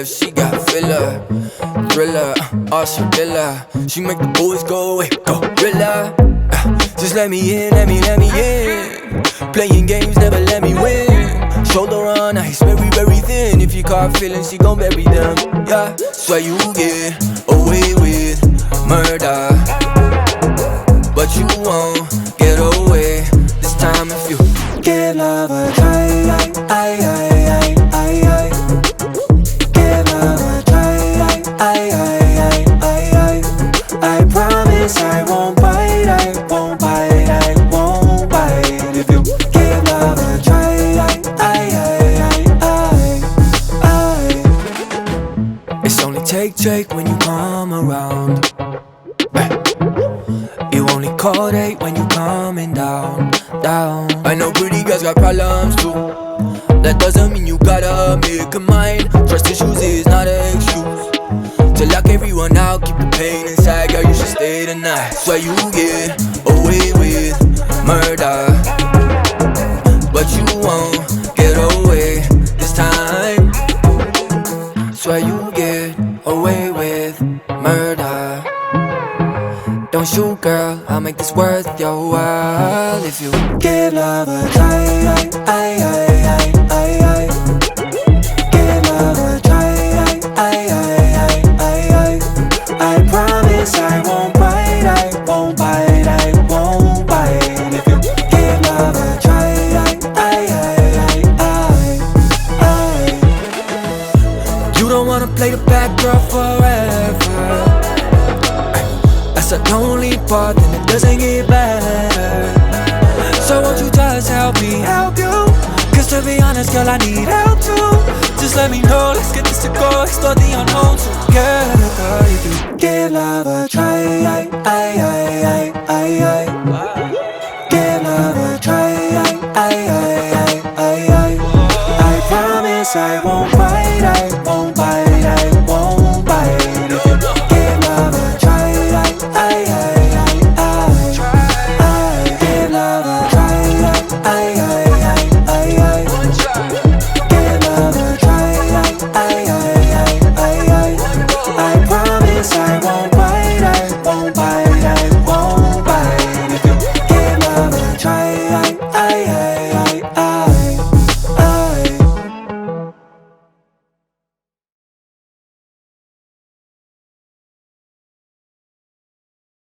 She got filler, thriller, awesome villa. She make the boys go away, gorilla. Just let me in, let me in. Playing games, never let me win. Shoulder on ice, very, very thin. If you caught feelings, she gon' bury them. Yeah, swear you get away with murder, but you won't get away this time if you give love a try. Give love a try. I promise I won't bite. I won't bite. I won't bite if you give love a try. It's only take when you come around. You only call date when you coming down. I know pretty girls got problems too. That doesn't mean you gotta make a mind. Trust issues is not an excuse to lock everyone out, keep the pain inside. Girl, you should stay tonight. Swear you get away with murder, but you won't get away this time. Swear you get away with murder. Don't shoot, girl, I'll make this worth your while. If you give love a try. Give love a try. I promise I won't bite. I won't bite. I won't bite if you give love a try. You don't wanna play the bad girl forever. That's the only part, then it doesn't get better. So won't you just help me help you? Cause to be honest, girl, I need help too. Just let me know, let's get this to go. Explore the unknown together. Give love a try.